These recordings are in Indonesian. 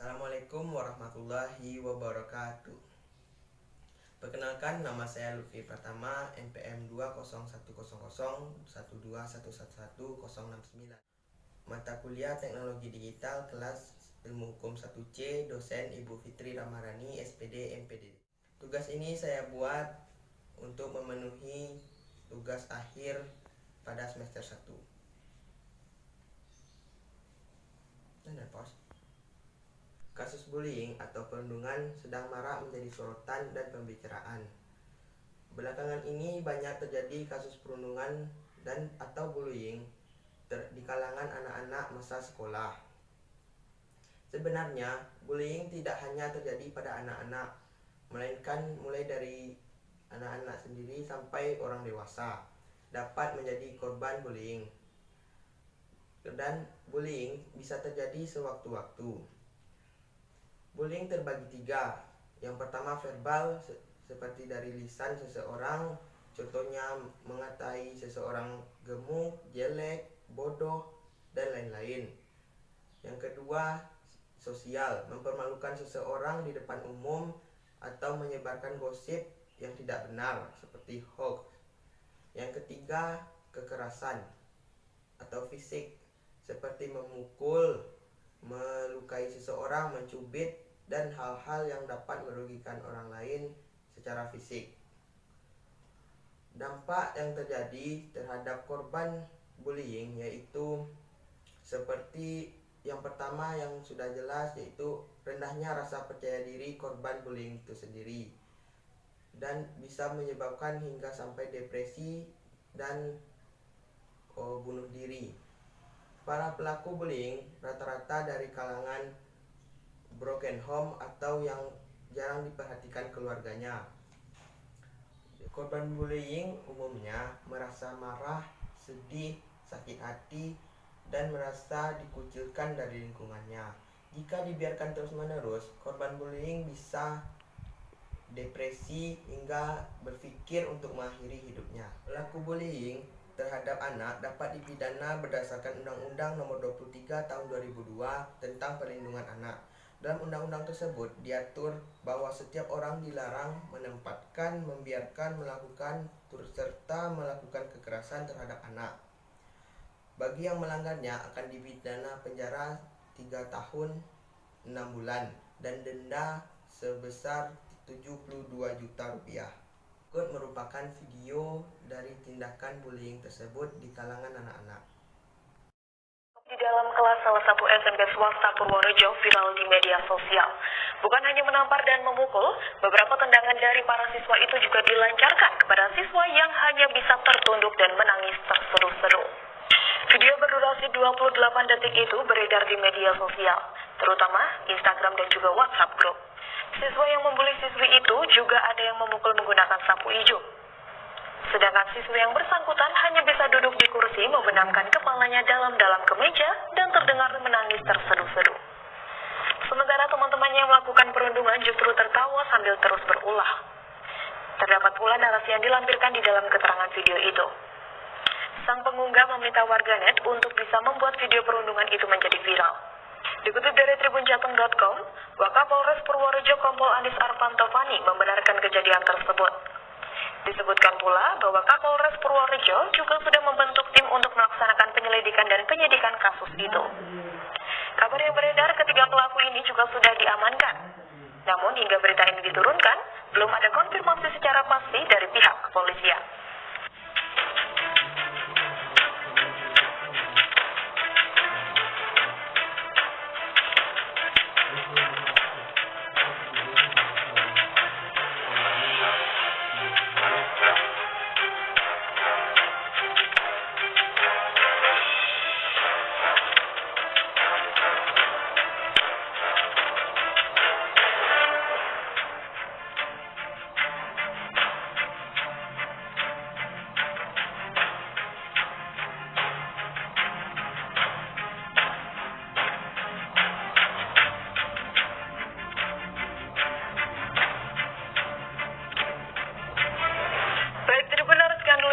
Assalamualaikum warahmatullahi wabarakatuh. Perkenalkan, nama saya Lutfi Pratama, NPM 2010012111069. Mata kuliah Teknologi Digital kelas Ilmu Hukum 1C, dosen Ibu Fitri Ramarani, SPD, MPD. Tugas ini saya buat untuk memenuhi tugas akhir pada semester 1. Kasus bullying atau perundungan sedang marak menjadi sorotan dan pembicaraan. Belakangan ini banyak terjadi kasus perundungan dan atau bullying di kalangan anak-anak masa sekolah. Sebenarnya, bullying tidak hanya terjadi pada anak-anak, melainkan mulai dari anak-anak sendiri sampai orang dewasa dapat menjadi korban bullying. Dan bullying bisa terjadi sewaktu-waktu. Bullying terbagi 3. Yang pertama verbal, seperti dari lisan seseorang, contohnya mengatai seseorang gemuk, jelek, bodoh, dan lain-lain. Yang kedua sosial, mempermalukan seseorang di depan umum atau menyebarkan gosip yang tidak benar seperti hoax. Yang ketiga kekerasan atau fisik, seperti memukul, melukai seseorang, mencubit, dan hal-hal yang dapat merugikan orang lain secara fisik. Dampak yang terjadi terhadap korban bullying yaitu seperti yang pertama yang sudah jelas, yaitu rendahnya rasa percaya diri korban bullying itu sendiri, dan bisa menyebabkan hingga sampai depresi dan bunuh diri. Para pelaku bullying rata-rata dari kalangan broken home atau yang jarang diperhatikan keluarganya. Korban bullying umumnya merasa marah, sedih, sakit hati, dan merasa dikucilkan dari lingkungannya. Jika dibiarkan terus-menerus, korban bullying bisa depresi hingga berpikir untuk mengakhiri hidupnya. Pelaku bullying terhadap anak dapat dipidana berdasarkan Undang-Undang Nomor 23 Tahun 2002 tentang Perlindungan Anak. Dalam undang-undang tersebut diatur bahwa setiap orang dilarang menempatkan, membiarkan, melakukan, turut serta melakukan kekerasan terhadap anak. Bagi yang melanggarnya akan dipidana penjara 3 tahun 6 bulan dan denda sebesar 72 juta rupiah. Berikut merupakan video dari tindakan bullying tersebut di kalangan anak-anak. Di dalam kelas salah satu SMP swasta Purworejo viral di media sosial. Bukan hanya menampar dan memukul, beberapa tendangan dari para siswa itu juga dilancarkan kepada siswa yang hanya bisa tertunduk dan menangis terseru-seru. Video berdurasi 28 detik itu beredar di media sosial, terutama Instagram dan juga WhatsApp grup. Siswa yang membuli siswi itu juga ada yang memukul menggunakan sapu ijuk. Sedangkan siswi yang bersangkutan hanya bisa duduk di kursi membenamkan kepalanya dalam-dalam kemeja dan terdengar menangis tersedu-sedu. Sementara teman-temannya yang melakukan perundungan justru tertawa sambil terus berulah. Terdapat pula narasi yang dilampirkan di dalam keterangan video itu. Sang pengunggah meminta warganet untuk bisa membuat video perundungan itu menjadi viral. Dikutip dari tribunjateng.com, Wakapolres Purworejo Kompol Andis Arfantovani membenarkan kejadian tersebut. Disebutkan pula bahwa Kapolres Purworejo juga sudah membentuk tim untuk melaksanakan penyelidikan dan penyidikan kasus itu. Kabar yang beredar ketiga pelaku ini juga sudah diamankan. Namun hingga berita ini diturunkan, belum ada konfirmasi secara pasti dari pihak kepolisian.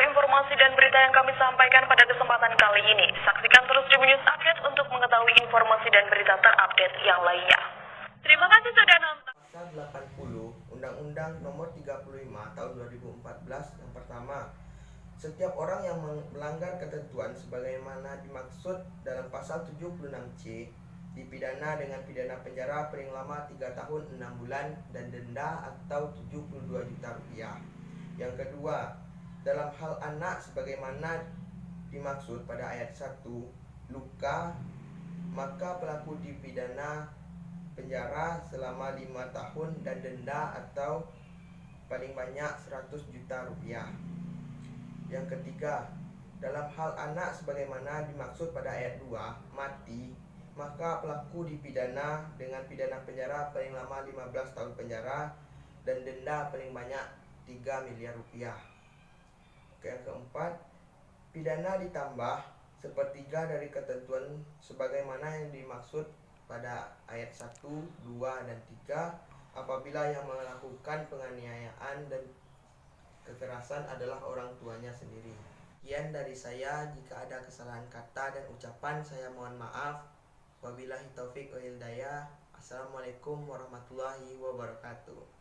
Informasi dan berita yang kami sampaikan pada kesempatan kali ini. Saksikan terus Tribun News Update untuk mengetahui informasi dan berita terupdate yang lainnya. Terima kasih sudah nonton. Pasal 80 Undang-Undang Nomor 35 Tahun 2014 yang pertama, setiap orang yang melanggar ketentuan sebagaimana dimaksud dalam pasal 76C dipidana dengan pidana penjara paling lama 3 tahun 6 bulan dan denda atau 72 juta rupiah. Yang kedua, dalam hal anak sebagaimana dimaksud pada ayat 1 luka, maka pelaku dipidana penjara selama 5 tahun dan denda atau paling banyak 100 juta rupiah. Yang ketiga, dalam hal anak sebagaimana dimaksud pada ayat 2 mati, maka pelaku dipidana dengan pidana penjara paling lama 15 tahun penjara dan denda paling banyak 3 miliar rupiah. Yang keempat, pidana ditambah sepertiga dari ketentuan sebagaimana yang dimaksud pada ayat 1, 2, dan 3 apabila yang melakukan penganiayaan dan kekerasan adalah orang tuanya sendiri. Sekian dari saya, jika ada kesalahan kata dan ucapan saya mohon maaf. Wabillahi taufik wal hidayah. Assalamualaikum warahmatullahi wabarakatuh.